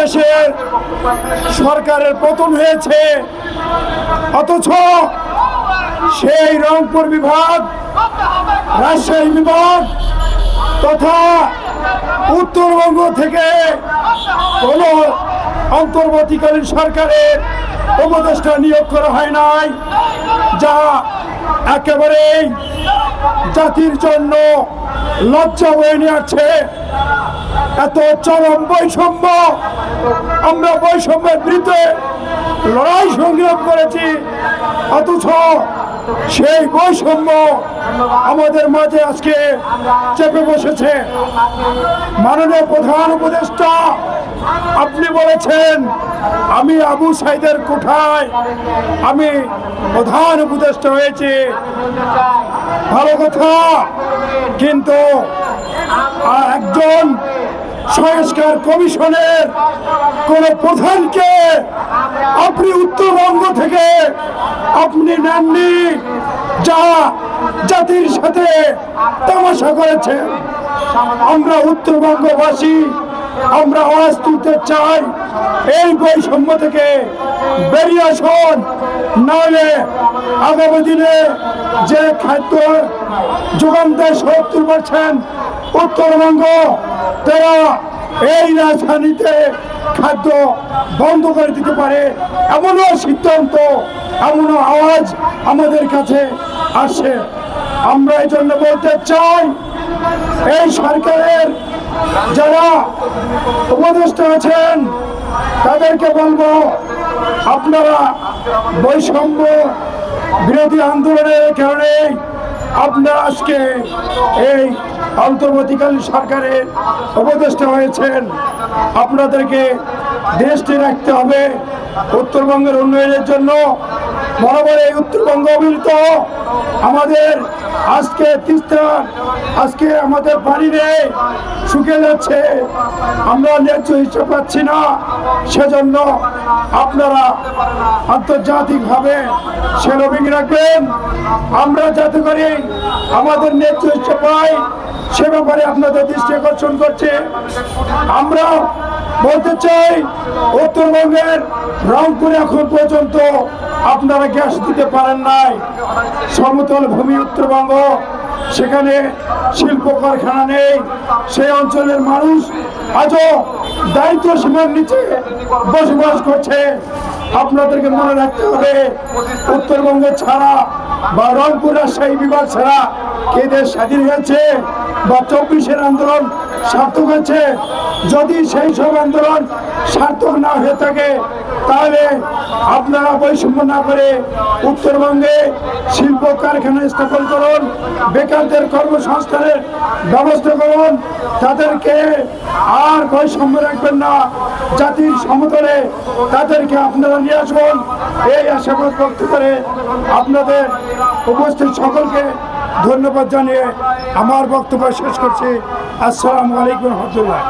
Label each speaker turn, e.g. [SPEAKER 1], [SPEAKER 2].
[SPEAKER 1] দেশের সরকারের পতন হয়েছে, অথচ সেই রংপুর বিভাগ, রাজশাহী বিভাগ তথা উত্তরবঙ্গ থেকে কোন অন্তর্বর্তীকালীন সরকারের উপদেষ্টা নিয়োগ করা হয় নাই, যা একেবারেই জাতির জন্য লজ্জা বয়ে নিয়ে আসছে। এত চরম বৈষম্য, আমরা বৈষম্যের বিরুদ্ধে লড়াই সংগ্রাম করেছি, অথচ সেই বৈষম্য আমাদের মাঝে আজকে চেপে বসেছে। মাননীয় প্রধান উপদেষ্টা, আপনি বলেছেন আমি আবু সাইদের কোঠায় আমি প্রধান উপদেষ্টা হয়েছি, ভালো কথা, কিন্তু একজন সংস্কার কমিশনের কোন প্রধানকে আপনি উত্তরবঙ্গ থেকে আপনি নেননি, যা জাতির সাথে তামাশা করেছেন। আমরা উত্তরবঙ্গবাসী আমরা আওয়াজ তুলতে চাই, এই বৈষম্য থেকে বেরিয়ে আসুন, নাহলে আগামী দিনে যে খাদ্য যোগান দেয় 70% উত্তরবঙ্গ, তারা এই রাজধানীতে খাদ্য বন্ধ করে দিতে পারে, এমনও সিদ্ধান্ত, এমনও আওয়াজ আমাদের কাছে আসে। আমরা এই জন্য বলতে চাই, এই সরকারের যারা উপদেষ্টা আছেন তাদেরকে বলবো, আপনারা বৈষম্য বিরোধী আন্দোলনের কারণে আপনারা আজকে এই অন্তর্বর্তীকালীন সরকারের উপদেষ্টা হয়েছেন। আপনাদেরকে দৃষ্টি রাখতে হবে উত্তরবঙ্গের উন্নয়নের জন্য। বরাবর এই উত্তরবঙ্গ অবহেলিত, আমাদের আজকে তিস্তা, আজকে আমাদের পানি নেই, শুকিয়ে যাচ্ছে, আমরা ন্যায্য হিসেবে পাচ্ছি না। সেজন্য আপনারা আন্তর্জাতিকভাবে সে লবিং রাখবেন, আমরা যাতে করে আমাদের ন্যায্য হিসেবে পাই সে ব্যাপারে আপনাদের দৃষ্টি আকর্ষণ করছে। আমরা বলতে চাই, উত্তরবঙ্গের রংপুরে এখন পর্যন্ত আপনারা গ্যাস দিতে পারেন নাই, সমতল ভূমি উত্তরবঙ্গ, সেখানে শিল্প কারখানা নেই, সেই অঞ্চলের মানুষ আজও দারিদ্র সীমার নিচে বসবাস করছে। আপনাদেরকে মনে রাখতে হবে, উত্তরবঙ্গ ছাড়া বা রংপুর রাজশাহী বিভাগ ছাড়া কে দেশ স্বাধীন হয়েছে বা 24-এর আন্দোলন সার্থক হয়েছে? যদি সেই সব আন্দোলন সার্থক না হয়ে থাকে, তাহলে আপনারা বৈষম্য না করে উত্তরবঙ্গে শিল্প কারখানা স্থাপন করুন, বেকারদের কর্মসংস্থানের ব্যবস্থা করুন, তাদেরকে আর বৈষম্য রাখবেন না, জাতির সমতলে তাদেরকে আপনারা নিয়ে আসুন। এই আশাবাদ ব্যক্ত করে আপনাদের উপস্থিত সকলকে ধন্যবাদ জানিয়ে আমার বক্তব্য শেষ করছি। আসসালামু আলাইকুম রহমতুল্লাহ।